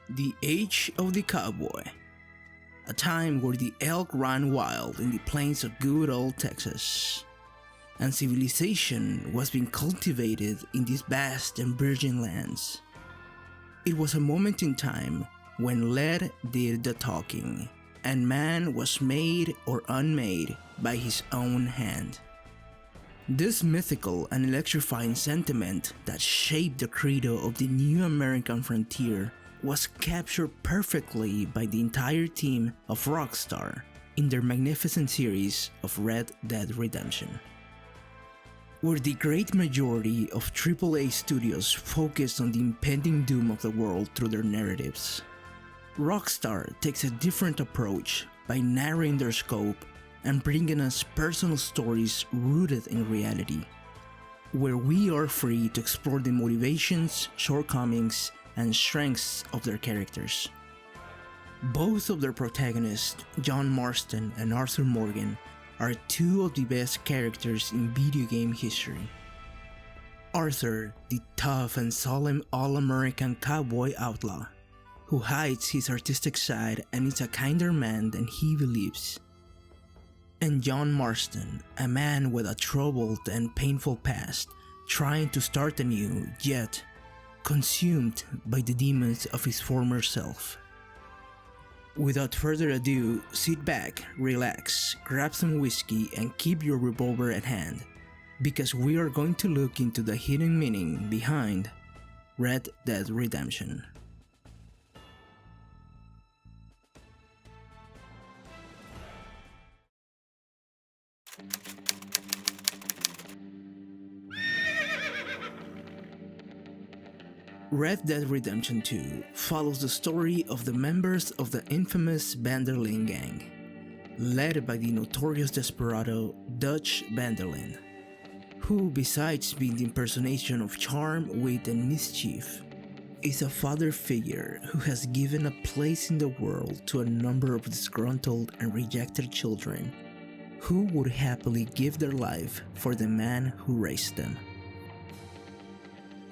The Age of the Cowboy, a time where the elk ran wild in the plains of good old Texas, and civilization was being cultivated in these vast and virgin lands. It was a moment in time when lead did the talking, and man was made or unmade by his own hand. This mythical and electrifying sentiment that shaped the credo of the new American frontier was captured perfectly by the entire team of Rockstar in their magnificent series of Red Dead Redemption. Where the great majority of AAA studios focused on the impending doom of the world through their narratives, Rockstar takes a different approach by narrowing their scope and bringing us personal stories rooted in reality, where we are free to explore the motivations, shortcomings, and strengths of their characters. Both of their protagonists, John Marston and Arthur Morgan, are two of the best characters in video game history. Arthur, the tough and solemn all-American cowboy outlaw, who hides his artistic side and is a kinder man than he believes. And John Marston, a man with a troubled and painful past, trying to start anew, yet consumed by the demons of his former self. Without further ado, sit back, relax, grab some whiskey, and keep your revolver at hand, because we are going to look into the hidden meaning behind Red Dead Redemption. Red Dead Redemption 2 follows the story of the members of the infamous Van der Linde gang, led by the notorious desperado Dutch Van der Linde, who, besides being the impersonation of charm, wit, and mischief, is a father figure who has given a place in the world to a number of disgruntled and rejected children who would happily give their life for the man who raised them.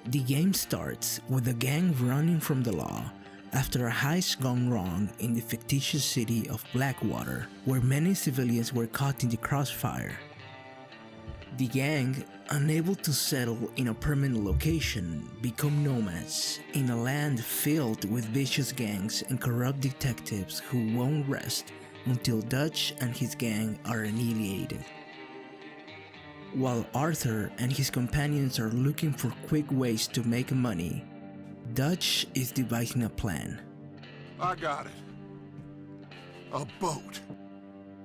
The game starts with the gang running from the law after a heist gone wrong in the fictitious city of Blackwater, where many civilians were caught in the crossfire. The gang, unable to settle in a permanent location, become nomads in a land filled with vicious gangs and corrupt detectives who won't rest until Dutch and his gang are annihilated. While Arthur and his companions are looking for quick ways to make money, Dutch is devising a plan. I got it. A boat.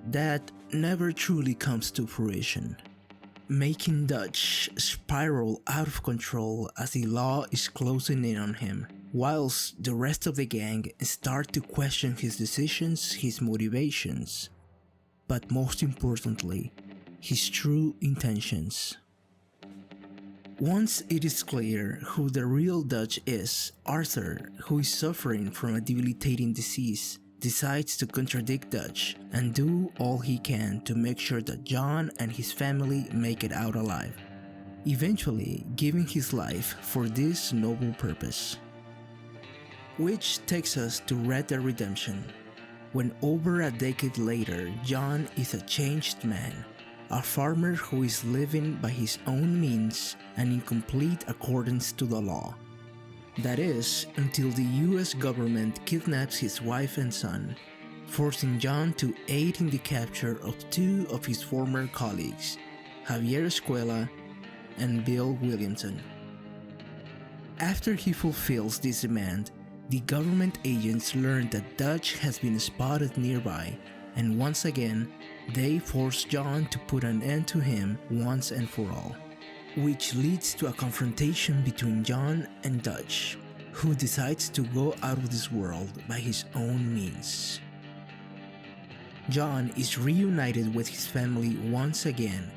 That never truly comes to fruition, making Dutch spiral out of control as the law is closing in on him, whilst the rest of the gang start to question his decisions, his motivations, but most importantly, his true intentions. Once it is clear who the real Dutch is, Arthur, who is suffering from a debilitating disease, decides to contradict Dutch and do all he can to make sure that John and his family make it out alive, eventually giving his life for this noble purpose. Which takes us to Red Dead Redemption, when over a decade later, John is a changed man, a farmer who is living by his own means and in complete accordance to the law. That is, until the US government kidnaps his wife and son, forcing John to aid in the capture of two of his former colleagues, Javier Scuela and Bill Williamson. After he fulfills this demand, the government agents learn that Dutch has been spotted nearby, and once again, they force John to put an end to him once and for all, which leads to a confrontation between John and Dutch, who decides to go out of this world by his own means. John is reunited with his family once again,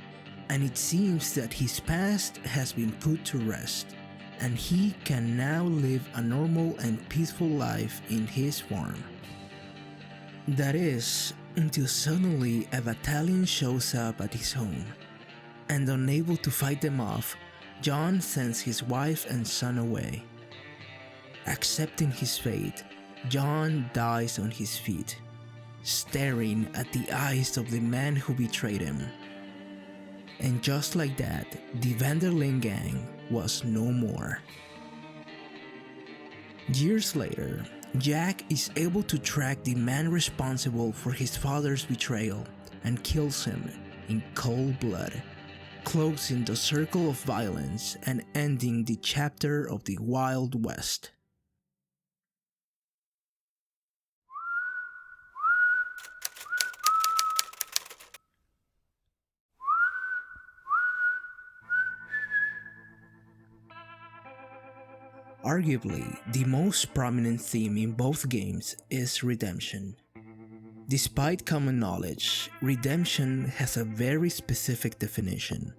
and it seems that his past has been put to rest, and he can now live a normal and peaceful life in his farm. That is, until suddenly a battalion shows up at his home, and unable to fight them off, John sends his wife and son away. Accepting his fate, John dies on his feet, staring at the eyes of the man who betrayed him. And just like that, the Vanderlyn gang was no more. Years later, Jack is able to track the man responsible for his father's betrayal and kills him in cold blood, closing the circle of violence and ending the chapter of the Wild West. Arguably, the most prominent theme in both games is redemption. Despite common knowledge, redemption has a very specific definition.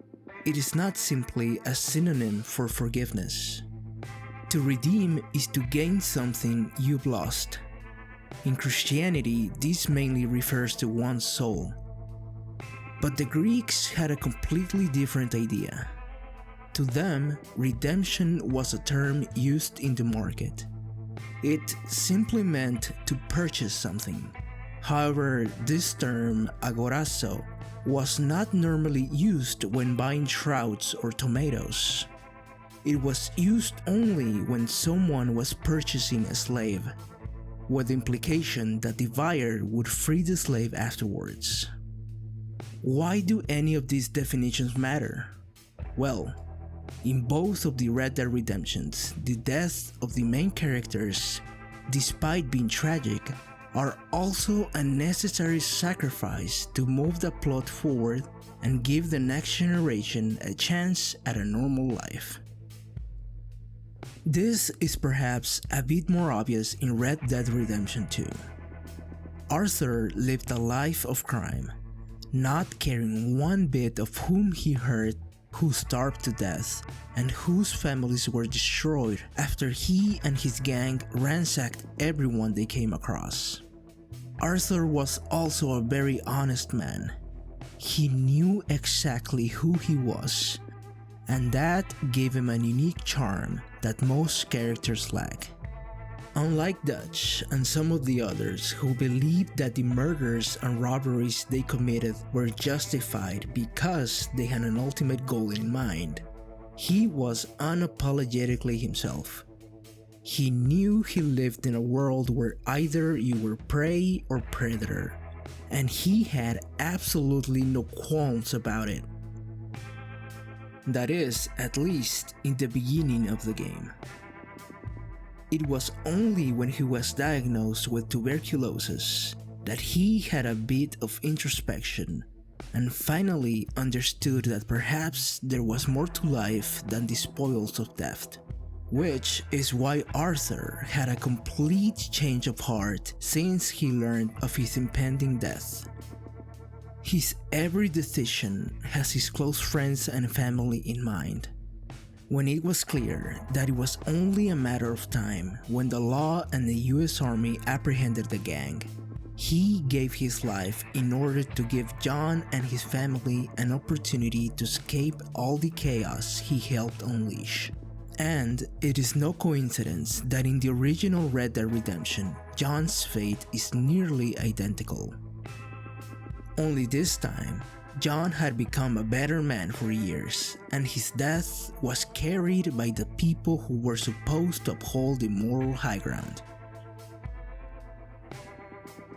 It is not simply a synonym for forgiveness. To redeem is to gain something you've lost. In Christianity, this mainly refers to one's soul. But the Greeks had a completely different idea. To them, redemption was a term used in the market. It simply meant to purchase something. However, this term, agorazo, was not normally used when buying trouts or tomatoes. It was used only when someone was purchasing a slave, with the implication that the buyer would free the slave afterwards. Why do any of these definitions matter? Well, in both of the Red Dead Redemptions, the deaths of the main characters, despite being tragic, are also a necessary sacrifice to move the plot forward and give the next generation a chance at a normal life. This is perhaps a bit more obvious in Red Dead Redemption 2. Arthur lived a life of crime, not caring one bit of whom he hurt, who starved to death, and whose families were destroyed after he and his gang ransacked everyone they came across. Arthur was also a very honest man. He knew exactly who he was, and that gave him a unique charm that most characters lack. Unlike Dutch and some of the others who believed that the murders and robberies they committed were justified because they had an ultimate goal in mind, he was unapologetically himself. He knew he lived in a world where either you were prey or predator, and he had absolutely no qualms about it. That is, at least in the beginning of the game. It was only when he was diagnosed with tuberculosis that he had a bit of introspection and finally understood that perhaps there was more to life than the spoils of death. Which is why Arthur had a complete change of heart since he learned of his impending death. His every decision has his close friends and family in mind. When it was clear that it was only a matter of time when the law and the US Army apprehended the gang, he gave his life in order to give John and his family an opportunity to escape all the chaos he helped unleash. And it is no coincidence that in the original Red Dead Redemption, John's fate is nearly identical. Only this time, John had become a better man for years, and his death was carried by the people who were supposed to uphold the moral high ground.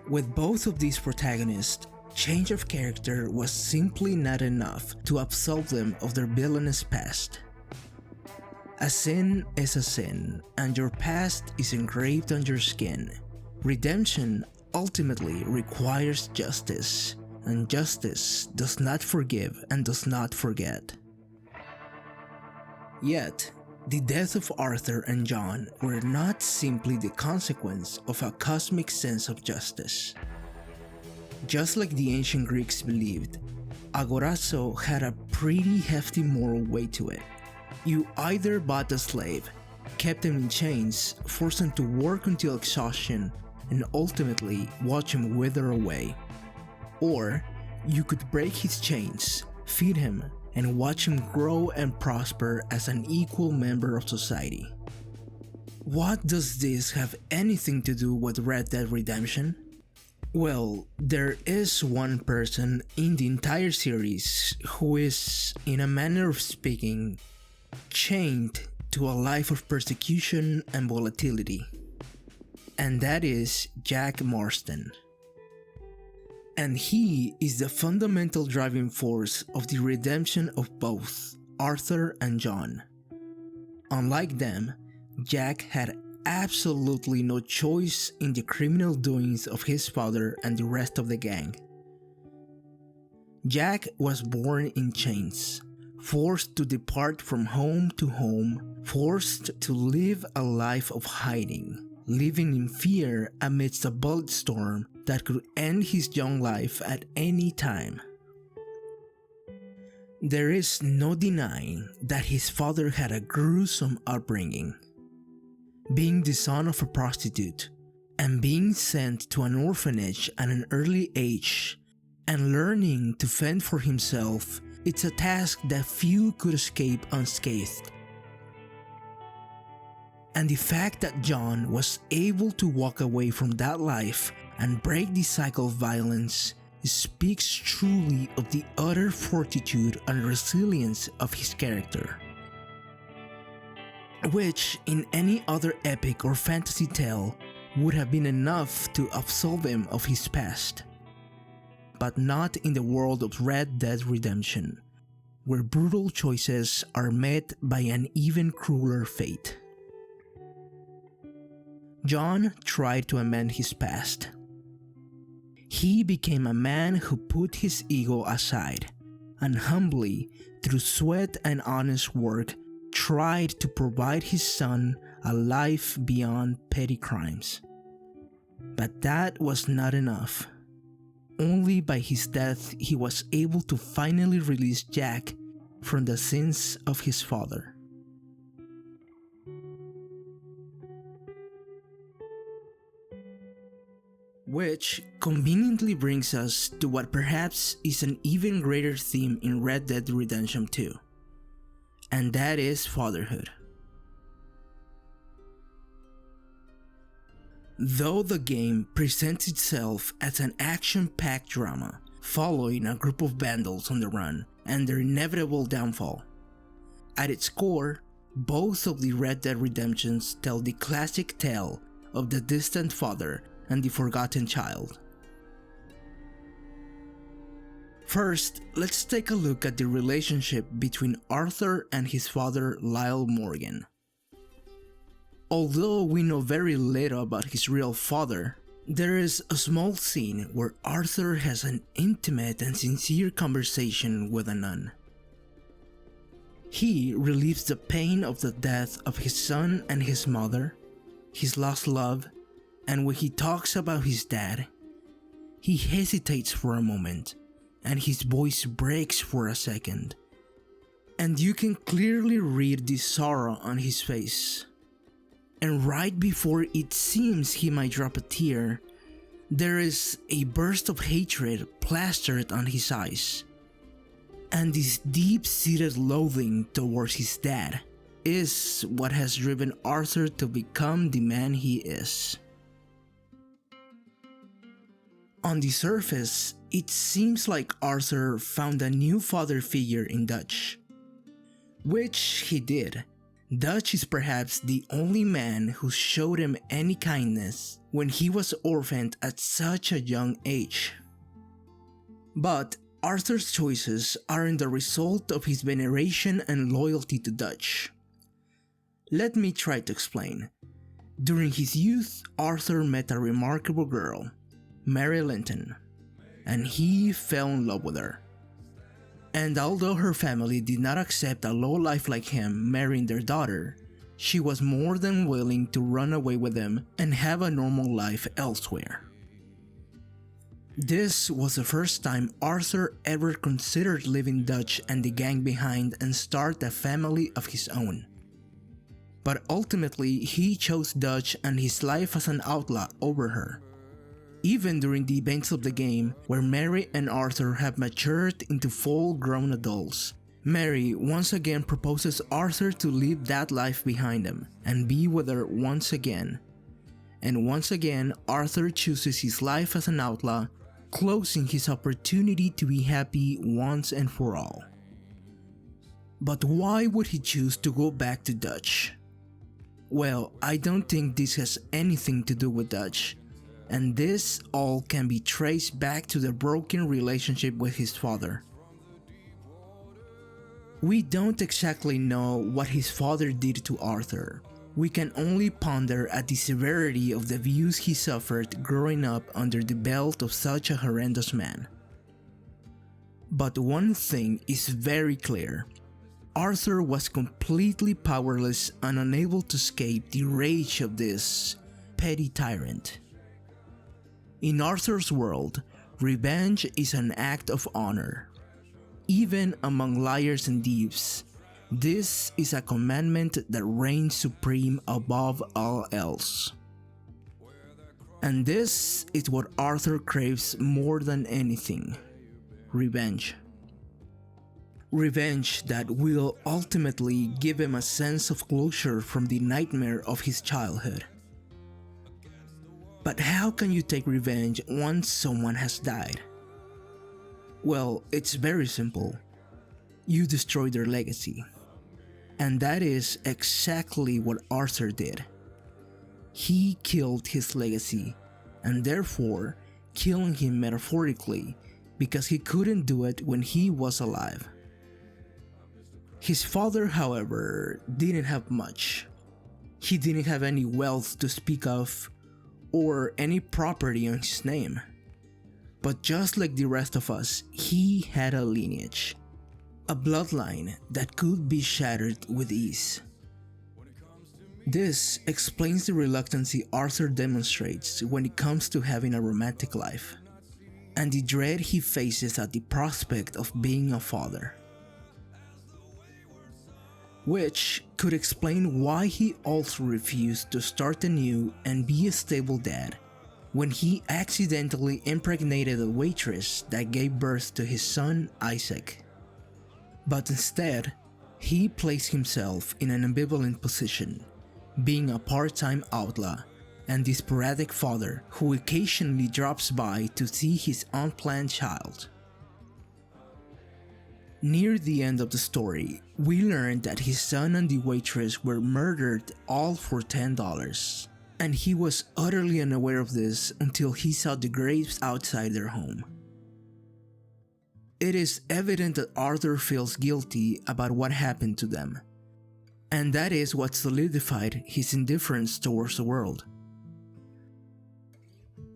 With both of these protagonists, change of character was simply not enough to absolve them of their villainous past. A sin is a sin, and your past is engraved on your skin. Redemption ultimately requires justice, and justice does not forgive and does not forget. Yet, the death of Arthur and John were not simply the consequence of a cosmic sense of justice. Just like the ancient Greeks believed, agorazo had a pretty hefty moral weight to it. You either bought a slave, kept him in chains, forced him to work until exhaustion, and ultimately watch him wither away. Or, you could break his chains, feed him, and watch him grow and prosper as an equal member of society. what does this have anything to do with Red Dead Redemption? Well, there is one person in the entire series who is, in a manner of speaking, chained to a life of persecution and volatility. And that is Jack Marston. And he is the fundamental driving force of the redemption of both Arthur and John. Unlike them, Jack had absolutely no choice in the criminal doings of his father and the rest of the gang. Jack was born in chains, forced to depart from home to home, forced to live a life of hiding, living in fear amidst a bulletstorm that could end his young life at any time. There is no denying that his father had a gruesome upbringing. Being the son of a prostitute, and being sent to an orphanage at an early age, and learning to fend for himself, it's a task that few could escape unscathed. And the fact that John was able to walk away from that life and break the cycle of violence speaks truly of the utter fortitude and resilience of his character, which in any other epic or fantasy tale would have been enough to absolve him of his past. But not in the world of Red Dead Redemption, where brutal choices are met by an even crueler fate. John tried to amend his past. He became a man who put his ego aside and humbly, through sweat and honest work, tried to provide his son a life beyond petty crimes. But that was not enough. Only by his death he was able to finally release Jack from the sins of his father. Which conveniently brings us to what perhaps is an even greater theme in Red Dead Redemption 2, and that is fatherhood. Though the game presents itself as an action-packed drama following a group of vandals on the run and their inevitable downfall, at its core, both of the Red Dead Redemptions tell the classic tale of the distant father and the forgotten child. First, let's take a look at the relationship between Arthur and his father Lyle Morgan. Although we know very little about his real father, there is a small scene where Arthur has an intimate and sincere conversation with a nun. He relieves the pain of the death of his son and his mother, his lost love, and when he talks about his dad, he hesitates for a moment, and his voice breaks for a second. And you can clearly read the sorrow on his face. And right before it seems he might drop a tear, there is a burst of hatred plastered on his eyes. And this deep-seated loathing towards his dad is what has driven Arthur to become the man he is. On the surface, it seems like Arthur found a new father figure in Dutch. Which he did. Dutch is perhaps the only man who showed him any kindness when he was orphaned at such a young age. But Arthur's choices aren't the result of his veneration and loyalty to Dutch. Let me try to explain. During his youth, Arthur met a remarkable girl, Mary Linton, and he fell in love with her. And although her family did not accept a lowlife like him marrying their daughter, she was more than willing to run away with him and have a normal life elsewhere. This was the first time Arthur ever considered leaving Dutch and the gang behind and start a family of his own. But ultimately, he chose Dutch and his life as an outlaw over her. Even during the events of the game, where Mary and Arthur have matured into full-grown adults, Mary once again proposes Arthur to leave that life behind him and be with her once again. And once again, Arthur chooses his life as an outlaw, closing his opportunity to be happy once and for all. But why would he choose to go back to Dutch? Well, I don't think this has anything to do with Dutch, and this all can be traced back to the broken relationship with his father. We don't exactly know what his father did to Arthur. We can only ponder at the severity of the abuse he suffered growing up under the belt of such a horrendous man. But one thing is very clear. Arthur was completely powerless and unable to escape the rage of this petty tyrant. In Arthur's world, revenge is an act of honor. Even among liars and thieves, this is a commandment that reigns supreme above all else. And this is what Arthur craves more than anything: revenge. Revenge that will ultimately give him a sense of closure from the nightmare of his childhood. But how can you take revenge once someone has died? Well, it's very simple. You destroy their legacy. And that is exactly what Arthur did. He killed his legacy, and therefore killing him metaphorically, because he couldn't do it when he was alive. His father, however, didn't have much. He didn't have any wealth to speak of, or any property on his name. But just like the rest of us, he had a lineage, a bloodline that could be shattered with ease. This explains the reluctancy Arthur demonstrates when it comes to having a romantic life, and the dread he faces at the prospect of being a father. Which could explain why he also refused to start anew and be a stable dad when he accidentally impregnated a waitress that gave birth to his son Isaac. But instead, he placed himself in an ambivalent position, being a part-time outlaw and the sporadic father who occasionally drops by to see his unplanned child. Near the end of the story, we learned that his son and the waitress were murdered all for $10, and he was utterly unaware of this until he saw the graves outside their home. It is evident that Arthur feels guilty about what happened to them, and that is what solidified his indifference towards the world.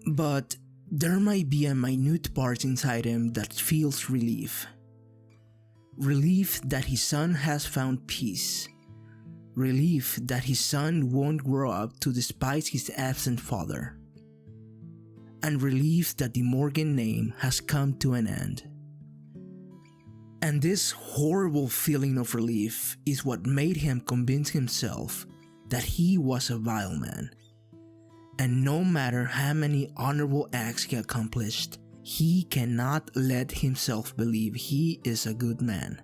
But there might be a minute part inside him that feels relief. Relief that his son has found peace. Relief that his son won't grow up to despise his absent father. And relief that the Morgan name has come to an end. And this horrible feeling of relief is what made him convince himself that he was a vile man. And no matter how many honorable acts he accomplished, he cannot let himself believe he is a good man.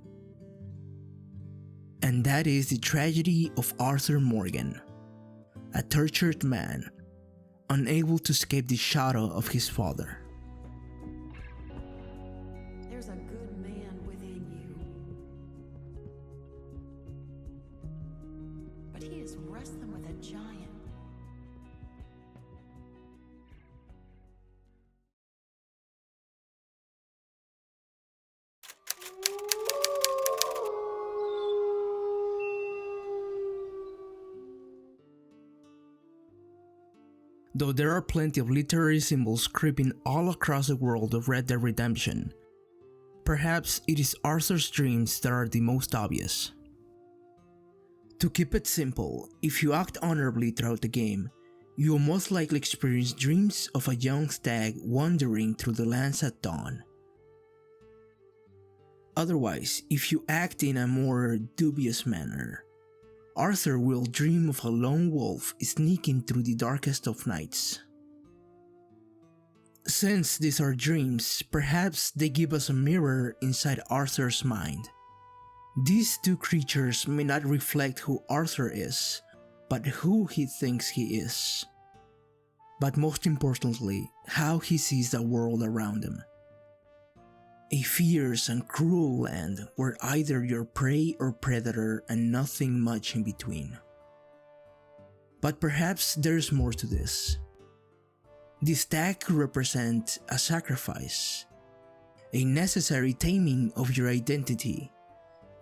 And that is the tragedy of Arthur Morgan, a tortured man, unable to escape the shadow of his father. There's a good man within you, but he is wrestling with a giant. Though there are plenty of literary symbols creeping all across the world of Red Dead Redemption, perhaps it is Arthur's dreams that are the most obvious. To keep it simple, if you act honorably throughout the game, you will most likely experience dreams of a young stag wandering through the lands at dawn. Otherwise, if you act in a more dubious manner, Arthur will dream of a lone wolf sneaking through the darkest of nights. Since these are dreams, perhaps they give us a mirror inside Arthur's mind. These two creatures may not reflect who Arthur is, but who he thinks he is. But most importantly, how he sees the world around him. A fierce and cruel land where either you're prey or predator and nothing much in between. But perhaps there's more to this. This stag could represent a sacrifice, a necessary taming of your identity,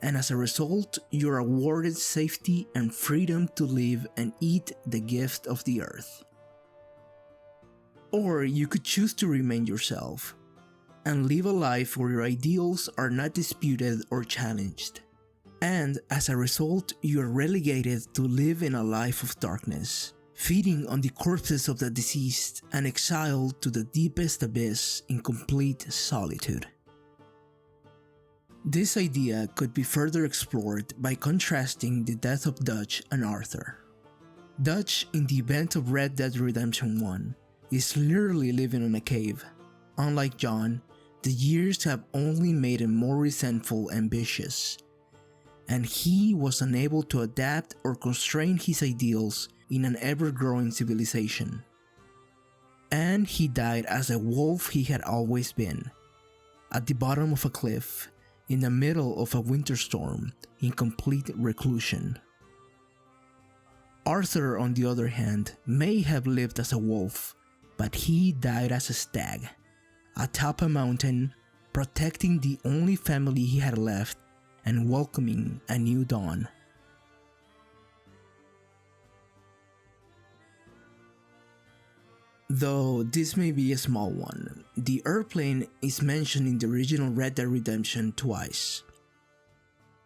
and as a result, you're awarded safety and freedom to live and eat the gift of the earth. Or you could choose to remain yourself, and live a life where your ideals are not disputed or challenged. And as a result, you are relegated to live in a life of darkness, feeding on the corpses of the deceased and exiled to the deepest abyss in complete solitude. This idea could be further explored by contrasting the death of Dutch and Arthur. Dutch, in the event of Red Dead Redemption 1, is literally living in a cave. Unlike John, the years have only made him more resentful and vicious, and he was unable to adapt or constrain his ideals in an ever-growing civilization. And he died as a wolf he had always been, at the bottom of a cliff, in the middle of a winter storm, in complete reclusion. Arthur, on the other hand, may have lived as a wolf, but he died as a stag, atop a mountain, protecting the only family he had left and welcoming a new dawn. Though this may be a small one, the airplane is mentioned in the original Red Dead Redemption twice.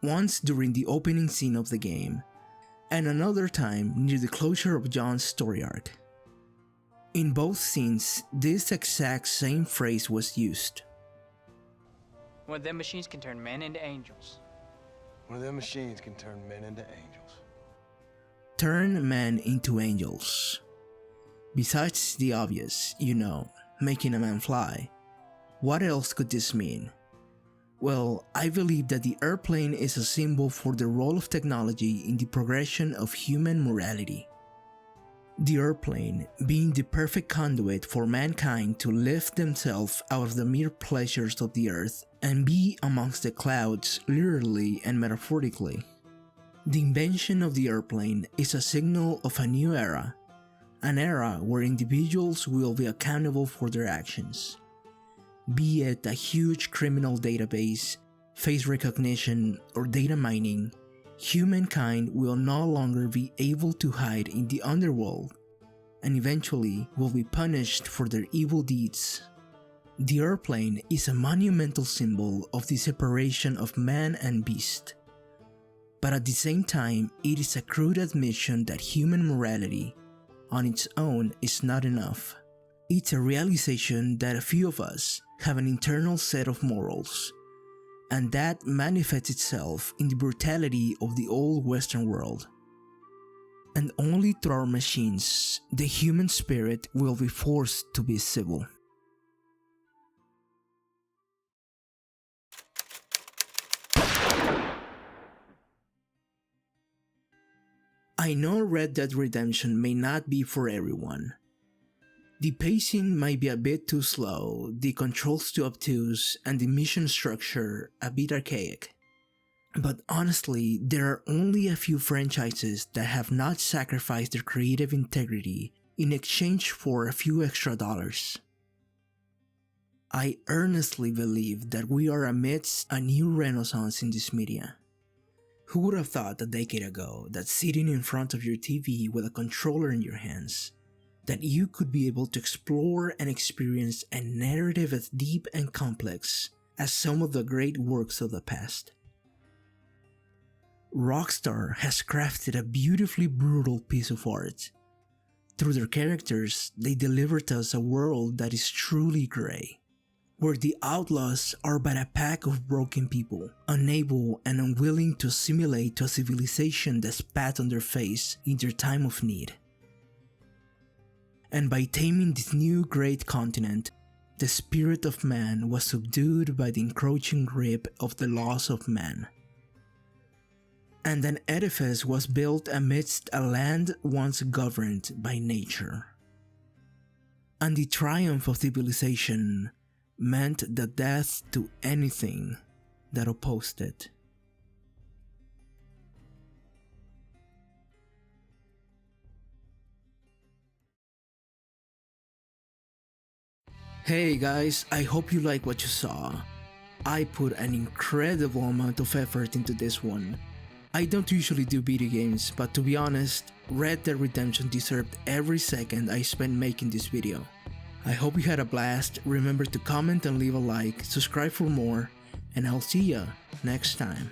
Once during the opening scene of the game, and another time near the closure of John's story arc. In both scenes, this exact same phrase was used. One of them machines can turn men into angels. One of them machines can turn men into angels. Turn men into angels. Besides the obvious, making a man fly, what else could this mean? Well, I believe that the airplane is a symbol for the role of technology in the progression of human morality. The airplane being the perfect conduit for mankind to lift themselves out of the mere pleasures of the earth and be amongst the clouds literally and metaphorically. The invention of the airplane is a signal of a new era, an era where individuals will be accountable for their actions. Be it a huge criminal database, face recognition, or data mining, humankind will no longer be able to hide in the underworld, and eventually will be punished for their evil deeds. The airplane is a monumental symbol of the separation of man and beast, but at the same time it is a crude admission that human morality on its own is not enough. It's a realization that a few of us have an internal set of morals, and that manifests itself in the brutality of the old Western world. And only through our machines, the human spirit will be forced to be civil. I know Red Dead Redemption may not be for everyone. The pacing might be a bit too slow, the controls too obtuse, and the mission structure a bit archaic. But honestly, there are only a few franchises that have not sacrificed their creative integrity in exchange for a few extra dollars. I earnestly believe that we are amidst a new renaissance in this media. Who would have thought a decade ago that sitting in front of your TV with a controller in your hands, that you could be able to explore and experience a narrative as deep and complex as some of the great works of the past? Rockstar has crafted a beautifully brutal piece of art. Through their characters, they delivered us a world that is truly grey, where the outlaws are but a pack of broken people, unable and unwilling to assimilate to a civilization that spat on their face in their time of need. And by taming this new great continent, the spirit of man was subdued by the encroaching grip of the laws of man. and an edifice was built amidst a land once governed by nature. And the triumph of civilization meant the death to anything that opposed it. Hey guys, I hope you like what you saw. I put an incredible amount of effort into this one. I don't usually do video games, but to be honest, Red Dead Redemption deserved every second I spent making this video. I hope you had a blast. Remember to comment and leave a like, subscribe for more, and I'll see ya next time.